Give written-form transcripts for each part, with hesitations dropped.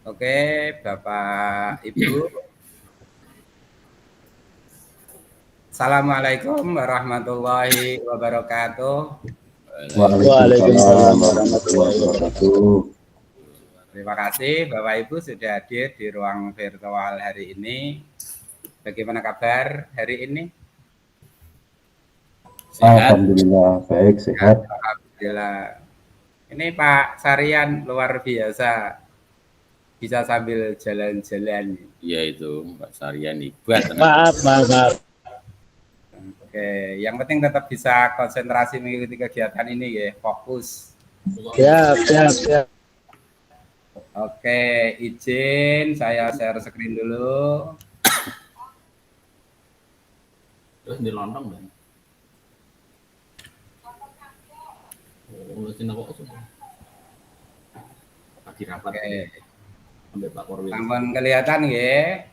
Oke, Bapak Ibu. Assalamualaikum warahmatullahi wabarakatuh. Waalaikumsalam warahmatullahi wabarakatuh. Terima kasih Bapak Ibu sudah hadir di ruang virtual hari ini. Bagaimana kabar hari ini? Sehat? Alhamdulillah, baik, sehat. Alhamdulillah. Ini Pak Sarian luar biasa. Bisa sambil jalan-jalan. Iya itu Pak Sarian hebat. Maaf. Oke, yang penting tetap bisa konsentrasi mengikuti kegiatan ini ya, fokus. Siap. Oke, izin saya share screen dulu. Terus di lontong kan? Oh, sini kok semua. Pagi rapat. Oke. Sampai Pak Korwil. Sampun kelihatan ya.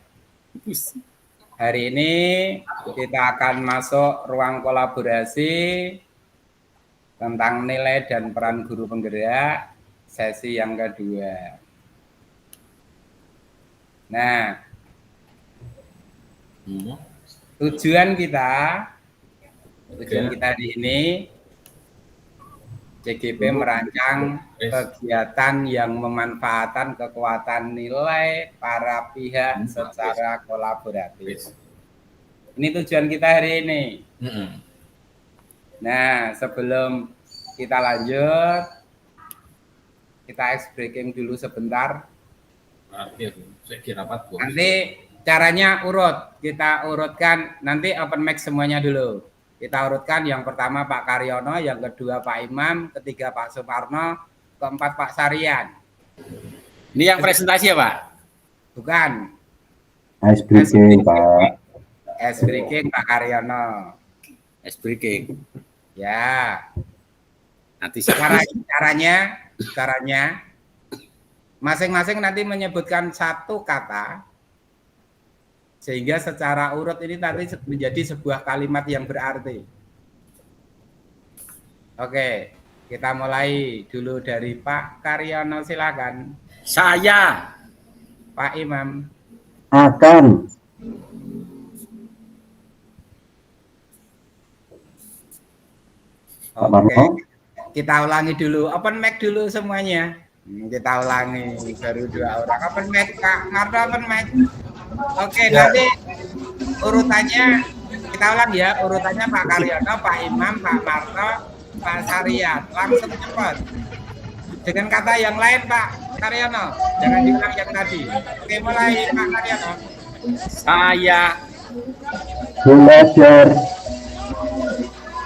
Hari ini kita akan masuk ruang kolaborasi tentang nilai dan peran guru penggerak sesi yang kedua. Nah, tujuan kita hari ini CGP merancang kegiatan yang memanfaatkan kekuatan nilai para pihak secara kolaboratif. Ini tujuan kita hari ini. Nah, sebelum kita lanjut, kita ice breaking dulu sebentar. Nanti caranya urut, kita urutkan nanti open mic semuanya dulu. Kita urutkan yang pertama Pak Karyono, yang kedua Pak Imam, ketiga Pak Suparno, keempat Pak Sarian. Ini yang presentasi ya Pak? Bukan. Ice breaking Pak. Ice breaking Pak Karyono. Ice breaking. Ya. Nanti caranya masing-masing nanti menyebutkan satu kata. Sehingga secara urut ini nanti menjadi sebuah kalimat yang berarti. Oke, kita mulai dulu dari Pak Karyono, silakan. Saya. Pak Imam. Akan. Oke, kita ulangi dulu. Open mic dulu semuanya. Kita ulangi, baru 2 orang. Open mic, Kak Marto open mic. Oke, nanti urutannya kita ulang ya, urutannya Pak Karyono, Pak Imam, Pak Marto, Pak Sarian. Langsung cepat. Dengan kata yang lain Pak Karyono, jangan diulang yang tadi. Oke, mulai Pak Karyono. Saya belajar.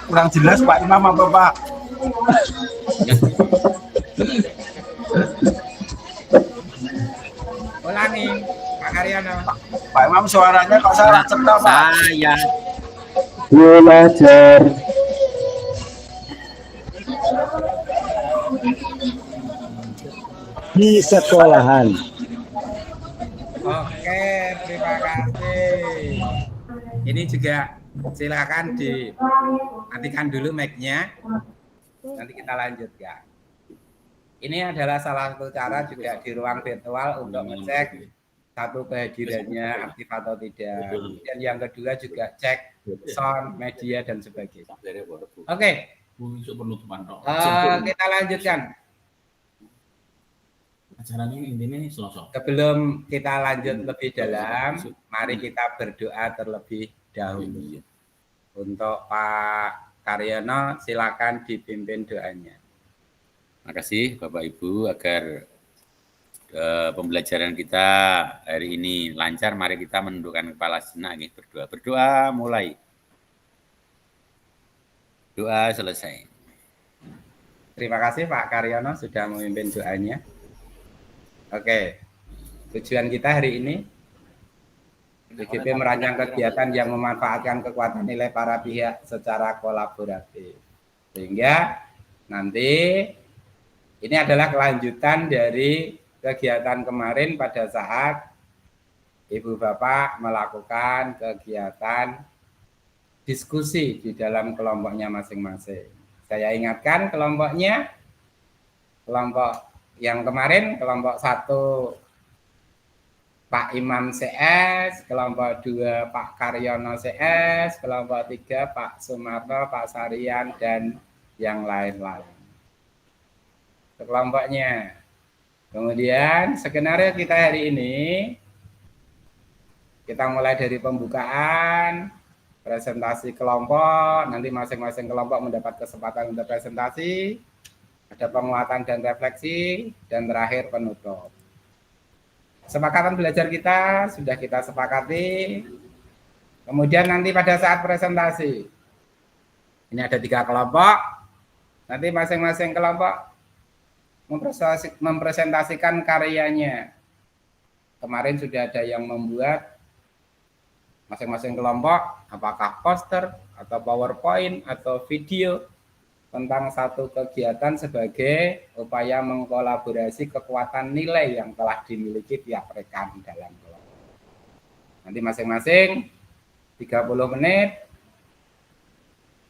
Kurang jelas Pak Imam apa Pak? Ulangi Pak Karyono. Pak Imam suaranya kok salah cetak Pak? Saya Belajar. Di sekolahan. Oke, terima kasih. Ini juga silakan dimatikan dulu mic-nya. Nanti kita lanjut ya. Ini adalah salah satu cara juga di ruang virtual untuk ngecek satu kehadirannya aktif atau tidak. Dan yang kedua juga cek sound, media dan sebagainya. Oke. Kita lanjutkan. Sebelum kita lanjut lebih dalam, mari kita berdoa terlebih dahulu. Untuk Pak Karyono, silakan dipimpin doanya. Terima kasih Bapak Ibu agar pembelajaran kita hari ini lancar. Mari kita menundukkan kepala sejenak, berdoa mulai. Doa selesai. Terima kasih Pak Karyono sudah memimpin doanya. Oke, tujuan kita hari ini CGP merancang kegiatan yang memanfaatkan kekuatan nilai para pihak secara kolaboratif. Sehingga nanti ini adalah kelanjutan dari kegiatan kemarin pada saat Ibu Bapak melakukan kegiatan diskusi di dalam kelompoknya masing-masing. Saya ingatkan kelompoknya, kelompok yang kemarin kelompok 1 Pak Imam CS, kelompok 2 Pak Karyono CS, kelompok 3 Pak Sumarto, Pak Sarian, dan yang lain-lain. Kelompoknya. Kemudian skenario kita hari ini, kita mulai dari pembukaan, presentasi kelompok, nanti masing-masing kelompok mendapat kesempatan untuk presentasi, ada penguatan dan refleksi, dan terakhir penutup. Kesepakatan belajar kita sudah kita sepakati. Kemudian nanti pada saat presentasi, ini ada 3 kelompok, nanti masing-masing kelompok mempresentasikan karyanya. Kemarin sudah ada yang membuat masing-masing kelompok, apakah poster, atau PowerPoint, atau video, tentang satu kegiatan sebagai upaya mengkolaborasi kekuatan nilai yang telah dimiliki tiap rekan dalam kelompok. Nanti masing-masing 30 menit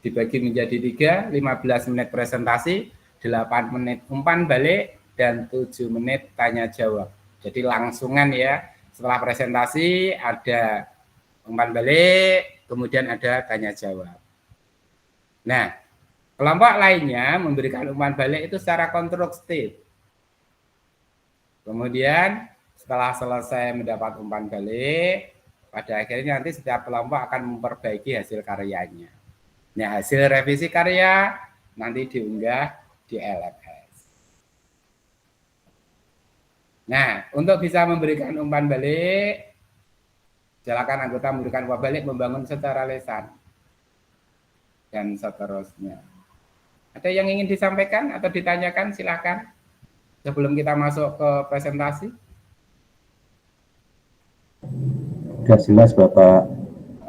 dibagi menjadi 3, 15 menit presentasi, 8 menit umpan balik, dan 7 menit tanya jawab. Jadi langsungan ya, setelah presentasi ada umpan balik, kemudian ada tanya jawab. Nah, kelompok lainnya memberikan umpan balik itu secara konstruktif. Kemudian setelah selesai mendapat umpan balik, pada akhirnya nanti setiap kelompok akan memperbaiki hasil karyanya. Nah, hasil revisi karya nanti diunggah di LMS. Nah, untuk bisa memberikan umpan balik, silakan anggota memberikan umpan balik, membangun secara lisan, dan seterusnya. Ada yang ingin disampaikan atau ditanyakan, silakan sebelum kita masuk ke presentasi. Sudah jelas Bapak.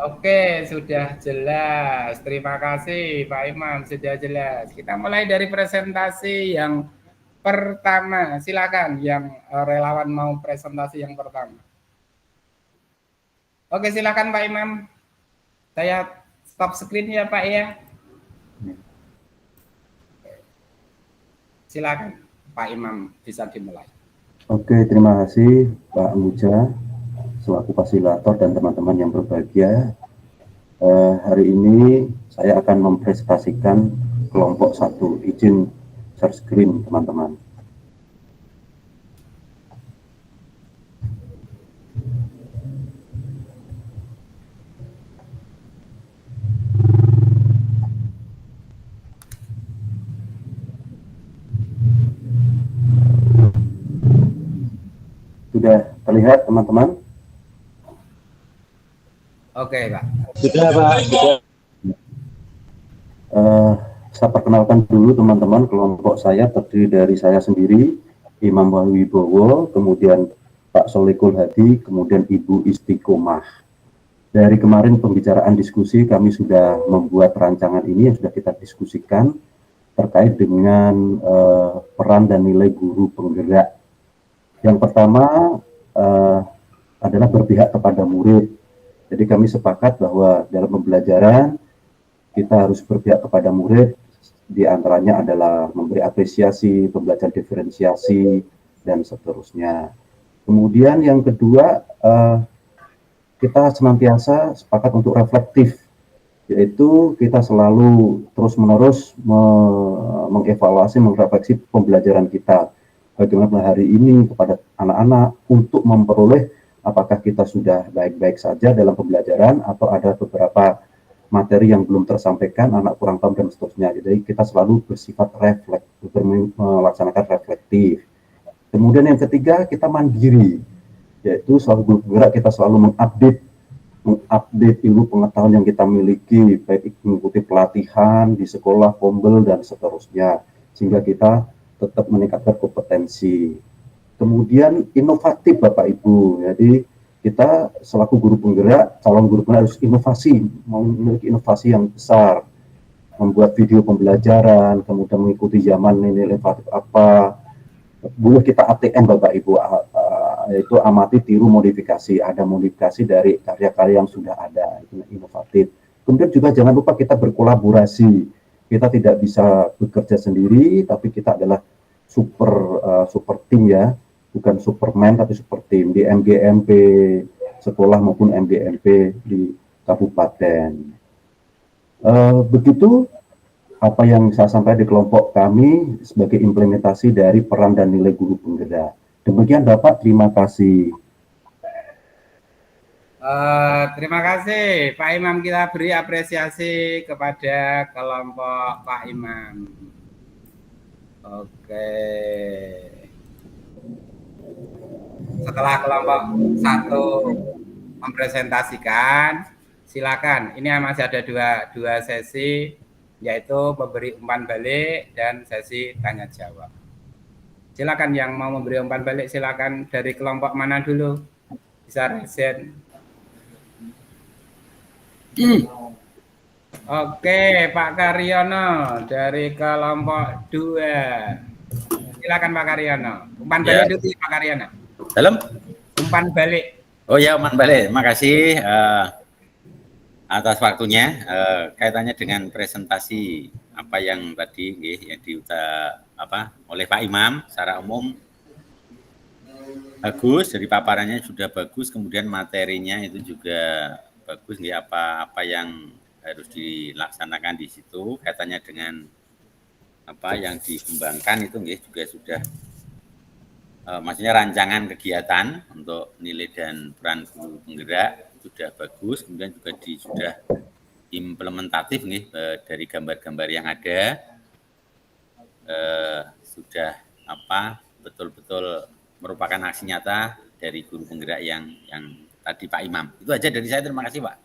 Oke, sudah jelas. Terima kasih Pak Imam, sudah jelas. Kita mulai dari presentasi yang pertama. Silakan yang relawan mau presentasi yang pertama. Oke, silakan Pak Imam. Saya stop screen ya Pak ya. Silakan Pak Imam, bisa dimulai. Oke, terima kasih Pak Muja selaku fasilitator dan teman-teman yang berbahagia. Hari ini saya akan mempresentasikan kelompok 1. Izin share screen teman-teman. Sudah terlihat teman-teman? Oke Pak. Sudah Pak. Sudah. Saya perkenalkan dulu teman-teman, kelompok saya terdiri dari saya sendiri, Imam Wahyuwibowo, kemudian Pak Solikul Hadi, kemudian Ibu Istiqomah. Dari kemarin pembicaraan diskusi kami sudah membuat rancangan ini yang sudah kita diskusikan terkait dengan peran dan nilai guru penggerak. Yang pertama adalah berpihak kepada murid. Jadi kami sepakat bahwa dalam pembelajaran kita harus berpihak kepada murid, di antaranya adalah memberi apresiasi, pembelajaran diferensiasi, dan seterusnya. Kemudian yang kedua, kita senantiasa sepakat untuk reflektif, yaitu kita selalu terus-menerus mengevaluasi, merefleksi pembelajaran kita. Bagaimana hari ini kepada anak-anak untuk memperoleh apakah kita sudah baik-baik saja dalam pembelajaran atau ada beberapa materi yang belum tersampaikan, anak kurang paham dan seterusnya. Jadi kita selalu bersifat melaksanakan reflektif. Kemudian yang ketiga, kita mandiri, yaitu selalu bergerak, kita selalu mengupdate ilmu pengetahuan yang kita miliki, baik mengikuti pelatihan di sekolah, pombel, dan seterusnya, sehingga kita tetap meningkatkan kompetensi. Kemudian inovatif Bapak Ibu, jadi kita selaku guru penggerak, calon guru penggerak harus inovasi, memiliki inovasi yang besar, membuat video pembelajaran, kemudian mengikuti zaman ini inovatif apa, boleh kita ATM Bapak Ibu, yaitu amati, tiru, modifikasi, ada modifikasi dari karya-karya yang sudah ada, itu inovatif. Kemudian juga jangan lupa kita berkolaborasi, kita tidak bisa bekerja sendiri, tapi kita adalah super tim ya. bukan Superman tapi super tim di MGMP sekolah maupun MGMP di kabupaten. Begitu apa yang saya sampaikan di kelompok kami sebagai implementasi dari peran dan nilai guru penggerak. Demikian Bapak, terima kasih. Terima kasih Pak Imam, kita beri apresiasi kepada kelompok Pak Imam. Oke. Setelah kelompok 1 mempresentasikan, silakan. Ini masih ada dua sesi, yaitu memberi umpan balik dan sesi tanya jawab. Silakan yang mau memberi umpan balik, silakan dari kelompok mana dulu? Bisa resen. Oke, Pak Karyono dari kelompok 2. Silakan Pak Karyono. Umpan balik dulu Pak Karyono. Dalam? Umpan balik. Oh ya, umpan balik. Makasih atas waktunya. Kaitannya dengan presentasi apa yang tadi yang oleh Pak Imam secara umum bagus, dari paparannya sudah bagus, kemudian materinya itu juga bagus, apa yang harus dilaksanakan di situ, kaitannya dengan apa yang dikembangkan itu juga sudah maksudnya rancangan kegiatan untuk nilai dan peran guru penggerak sudah bagus, kemudian juga sudah implementatif dari gambar-gambar yang ada sudah betul-betul merupakan aksi nyata dari guru penggerak yang tadi Pak Imam. Itu aja dari saya, terima kasih Pak.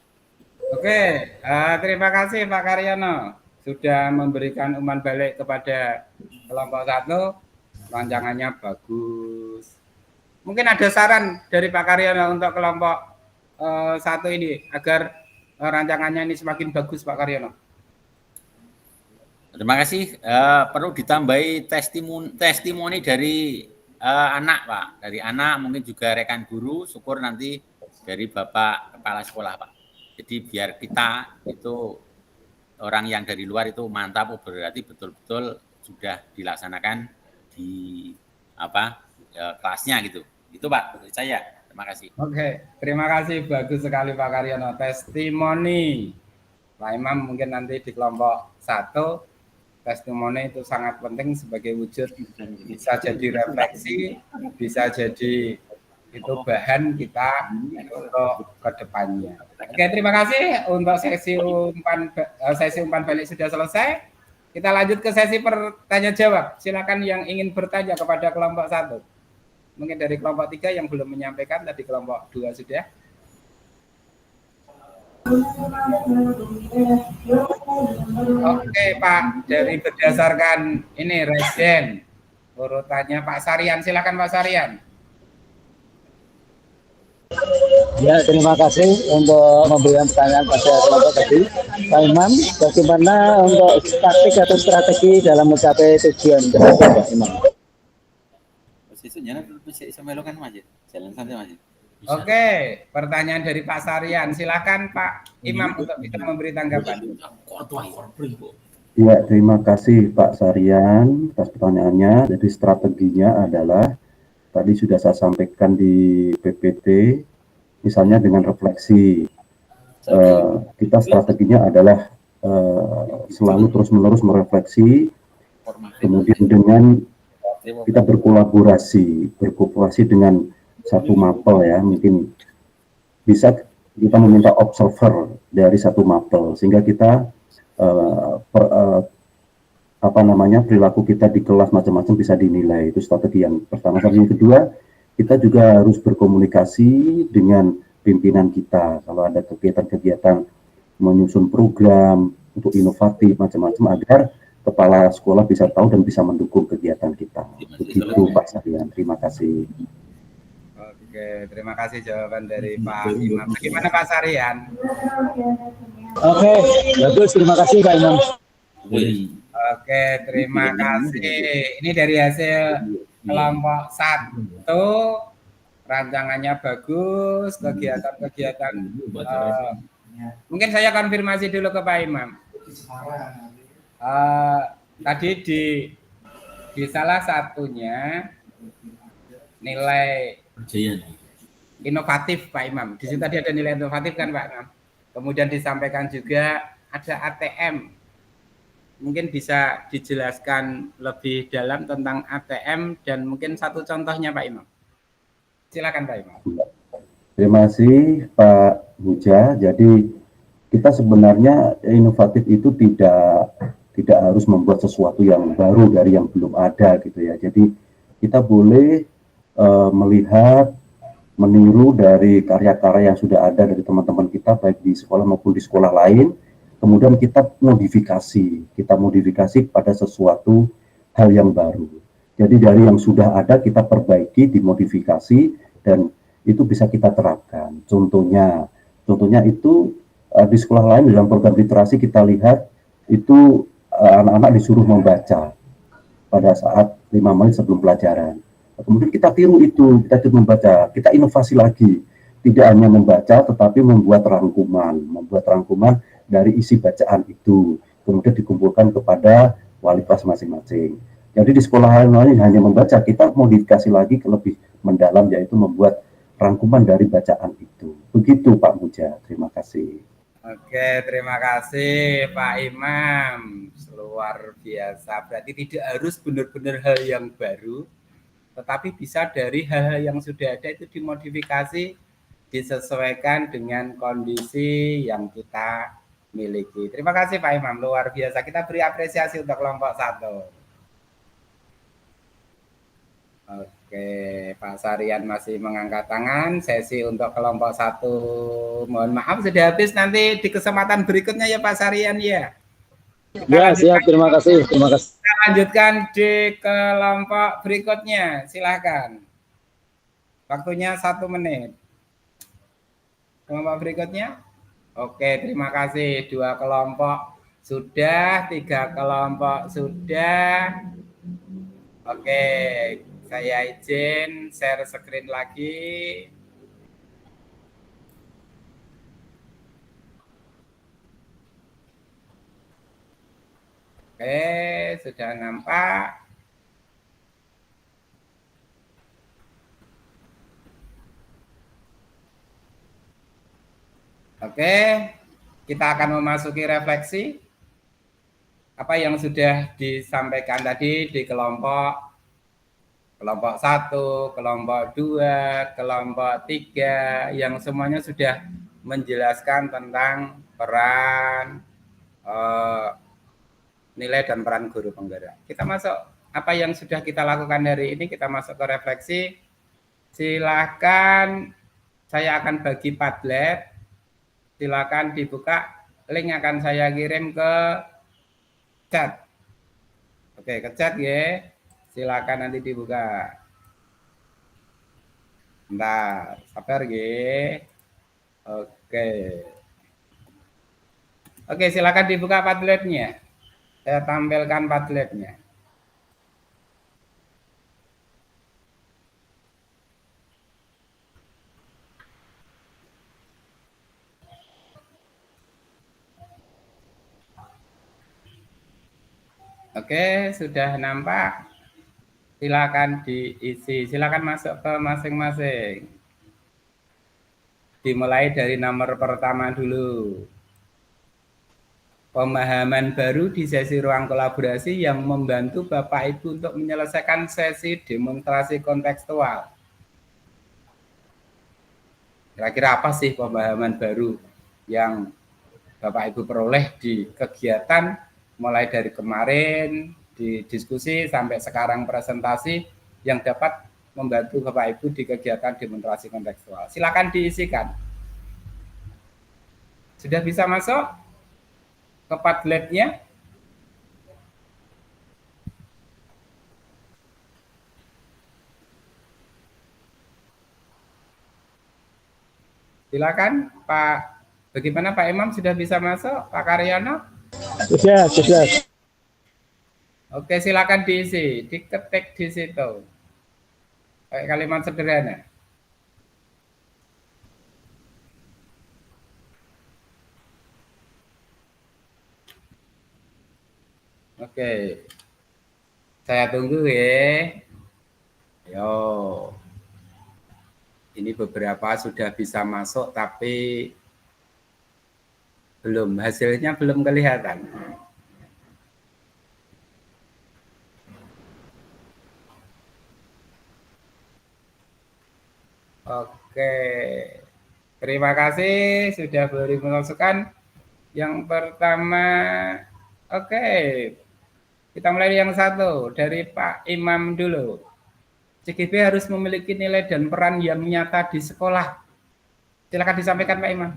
Oke, terima kasih Pak Karyono sudah memberikan umpan balik kepada kelompok 1. Rancangannya bagus. Mungkin ada saran dari Pak Karyono untuk kelompok 1 ini agar rancangannya ini semakin bagus Pak Karyono. Terima kasih. Perlu ditambahi testimoni dari anak Pak, dari anak, mungkin juga rekan guru, syukur nanti dari Bapak Kepala Sekolah Pak. Jadi biar kita itu orang yang dari luar itu mantap, berarti betul-betul sudah dilaksanakan di kelasnya gitu. Itu Pak, dari saya. Terima kasih. Oke, terima kasih, bagus sekali Pak Karyono. Testimoni Pak Imam mungkin nanti di kelompok 1, testimoni itu sangat penting sebagai wujud, bisa jadi refleksi, bisa jadi itu bahan kita untuk kedepannya. Oke, terima kasih untuk sesi umpan balik sudah selesai. Kita lanjut ke sesi pertanyaan jawab. Silakan yang ingin bertanya kepada kelompok 1. Mungkin dari kelompok 3 yang belum menyampaikan, tadi kelompok 2 sudah. Oke Pak, dari berdasarkan ini residen urutannya Pak Sarian, silakan Pak Sarian. Ya, terima kasih untuk memberikan pertanyaan pada kelompok tadi. Pak Imam, bagaimana untuk taktik atau strategi dalam mencapai tujuan Pak Imam? Jalan santai Mas. Oke, pertanyaan dari Pak Sarian. Silakan Pak Imam untuk bisa memberi tanggapan. Ya, terima kasih Pak Sarian atas pertanyaannya. Jadi strateginya adalah tadi sudah saya sampaikan di PPT, misalnya dengan refleksi. Kita strateginya adalah selalu terus-menerus merefleksi, kemudian dengan kita berkolaborasi dengan satu mapel ya, mungkin bisa kita meminta observer dari satu mapel sehingga kita perilaku kita di kelas macam-macam bisa dinilai. Itu strategi yang pertama. Yang kedua, kita juga harus berkomunikasi dengan pimpinan kita kalau ada kegiatan-kegiatan menyusun program untuk inovatif macam-macam agar kepala sekolah bisa tahu dan bisa mendukung kegiatan kita. Begitu Pak Sarian. Terima kasih. Oke, terima kasih jawaban dari Pak Imam. Bagaimana Pak Sarian? Oke, bagus. Terima kasih Pak Imam. Oke, terima kasih. Ini dari hasil kelompok 1, rancangannya bagus, kegiatan-kegiatan. Mungkin saya konfirmasi dulu ke Pak Imam. Tadi di salah satunya nilai Percaya. inovatif Pak Imam. Di situ tadi ada nilai inovatif kan Pak Imam. Kemudian disampaikan juga ada ATM. Mungkin bisa dijelaskan lebih dalam tentang ATM dan mungkin satu contohnya Pak Imam. Silakan Pak Imam. Terima kasih Pak Huja. Jadi kita sebenarnya inovatif itu tidak harus membuat sesuatu yang baru dari yang belum ada gitu ya. Jadi kita boleh melihat, meniru dari karya-karya yang sudah ada dari teman-teman kita baik di sekolah maupun di sekolah lain. Kemudian kita modifikasi pada sesuatu hal yang baru. Jadi dari yang sudah ada kita perbaiki, dimodifikasi, dan itu bisa kita terapkan. Contohnya itu di sekolah lain dalam program literasi kita lihat itu anak-anak disuruh membaca pada saat 5 menit sebelum pelajaran. Kemudian kita tiru itu, kita tiru membaca, kita inovasi lagi. Tidak hanya membaca, tetapi membuat rangkuman dari isi bacaan itu. Kemudian dikumpulkan kepada wali kelas masing-masing. Jadi di sekolah lain hanya membaca, kita modifikasi lagi ke lebih mendalam, yaitu membuat rangkuman dari bacaan itu. Begitu Pak Muja, terima kasih. Oke, terima kasih Pak Imam. Luar biasa. Berarti tidak harus benar-benar hal yang baru, tetapi bisa dari hal-hal yang sudah ada itu dimodifikasi, disesuaikan dengan kondisi yang kita miliki. Terima kasih Pak Imam, luar biasa. Kita beri apresiasi untuk kelompok 1. Oke, Pak Sarian masih mengangkat tangan. Sesi untuk kelompok 1, mohon maaf sudah habis. Nanti di kesempatan berikutnya ya Pak Sarian ya. Ya, siap. Terima kasih. Terima kasih. Kita lanjutkan di kelompok berikutnya. Silakan. Waktunya 1 menit. Kelompok berikutnya. Oke, terima kasih. 2 kelompok sudah, 3 kelompok sudah. Oke, saya izin share screen lagi. Oke, sudah nampak. Oke, kita akan memasuki refleksi apa yang sudah disampaikan tadi di kelompok 1, kelompok 2, kelompok 3 yang semuanya sudah menjelaskan tentang peran nilai dan peran guru penggerak. Kita masuk apa yang sudah kita lakukan hari ini, kita masuk ke refleksi. Silakan, saya akan bagi Padlet. Silakan dibuka, link akan saya kirim ke chat. Oke, ke chat ya. Silakan nanti dibuka. Bentar, sabar ya. Oke, silakan dibuka Padletnya. Saya tampilkan Padletnya. Oke, sudah nampak. Silakan diisi, silakan masuk ke masing-masing. Dimulai dari nomor pertama dulu. Pemahaman baru di sesi ruang kolaborasi yang membantu Bapak Ibu untuk menyelesaikan sesi demonstrasi kontekstual. Kira-kira apa sih pemahaman baru yang Bapak Ibu peroleh di kegiatan mulai dari kemarin di diskusi sampai sekarang presentasi yang dapat membantu Bapak Ibu di kegiatan demonstrasi kontekstual. Silakan diisikan. Sudah bisa masuk ke Padletnya? Silakan Pak. Bagaimana Pak Imam, sudah bisa masuk? Pak Karyono? Sudah. Oke, silakan diisi, diketik di situ. Kayak kalimat sederhana. Oke. Saya tunggu ya. Yo. ini beberapa sudah bisa masuk tapi hasilnya belum kelihatan. Oke, terima kasih sudah beri masukan. Yang pertama, oke, kita mulai yang satu dari Pak Imam dulu. CGB harus memiliki nilai dan peran yang nyata di sekolah. Silakan disampaikan Pak Imam.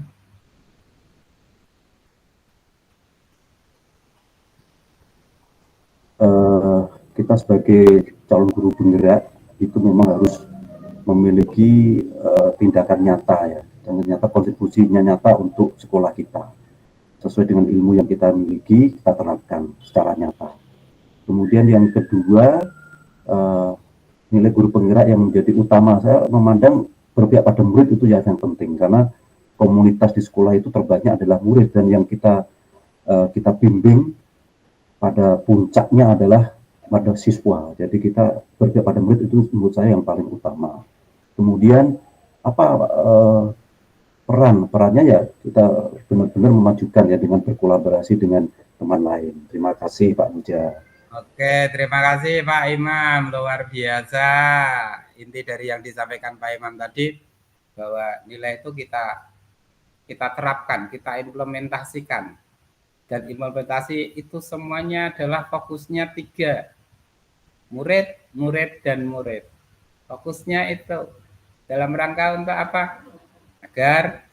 Kita sebagai calon guru penggerak itu memang harus memiliki tindakan nyata ya, dan nyata kontribusinya nyata untuk sekolah kita sesuai dengan ilmu yang kita miliki, kita terapkan secara nyata. Kemudian yang kedua, nilai guru penggerak yang menjadi utama, saya memandang berpihak pada murid itu yang penting, karena komunitas di sekolah itu terbanyak adalah murid, dan yang kita bimbing pada puncaknya adalah pada siswa. Jadi kita berpihak pada murid itu menurut saya yang paling utama. Kemudian perannya ya kita benar-benar memajukan ya dengan berkolaborasi dengan teman lain. Terima kasih Pak Muja. Oke, terima kasih Pak Imam, luar biasa. Inti dari yang disampaikan Pak Imam tadi bahwa nilai itu kita terapkan, kita implementasikan. Dan implementasi itu semuanya adalah fokusnya 3. Murid, murid, dan murid. Fokusnya itu dalam rangka untuk apa? Agar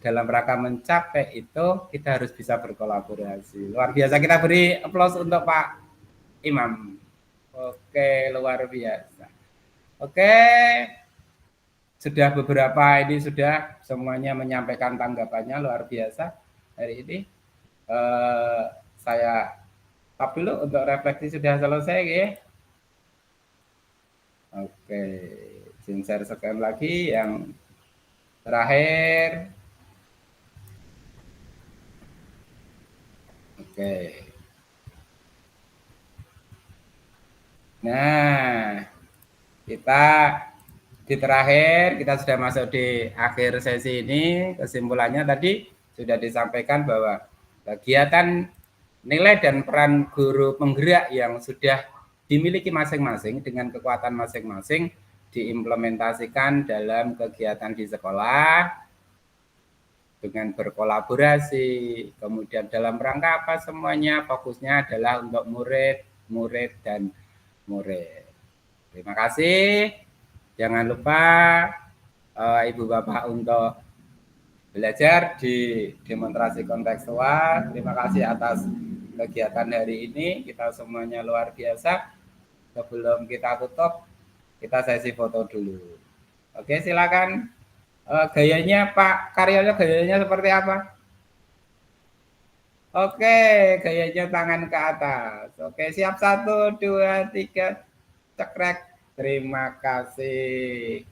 dalam rangka mencapai itu kita harus bisa berkolaborasi. Luar biasa, kita beri aplaus untuk Pak Imam. Oke, luar biasa. Oke, sudah beberapa ini sudah semuanya menyampaikan tanggapannya, luar biasa. Hari ini saya stop dulu untuk refleksi, sudah selesai ya. Oke, izin share sekali lagi yang terakhir. Oke. Nah, kita di terakhir, kita sudah masuk di akhir sesi ini. Kesimpulannya tadi sudah disampaikan bahwa kegiatan nilai dan peran guru penggerak yang sudah dimiliki masing-masing dengan kekuatan masing-masing diimplementasikan dalam kegiatan di sekolah dengan berkolaborasi. Kemudian dalam rangka apa semuanya, fokusnya adalah untuk murid, murid, dan murid. Terima kasih. Jangan lupa Ibu Bapak untuk belajar di demonstrasi kontekstual. Terima kasih atas kegiatan hari ini. Kita semuanya luar biasa. Sebelum kita tutup, kita sesi foto dulu. Oke, silakan. Gayanya Pak Karyono, gayanya seperti apa? Oke, gayanya tangan ke atas. Oke, siap 1, 2, 3, cekrek. Terima kasih.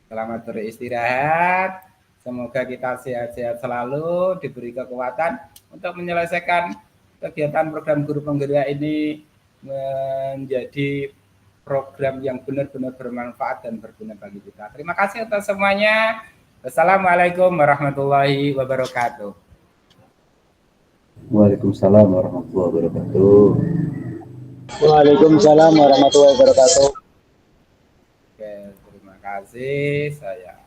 Selamat beristirahat. Semoga kita sehat-sehat selalu, diberi kekuatan untuk menyelesaikan kegiatan program guru penggerak ini menjadi program yang benar-benar bermanfaat dan berguna bagi kita. Terima kasih atas semuanya. Wassalamualaikum warahmatullahi wabarakatuh. Waalaikumsalam warahmatullahi wabarakatuh. Waalaikumsalam warahmatullahi wabarakatuh. Oke, terima kasih. Saya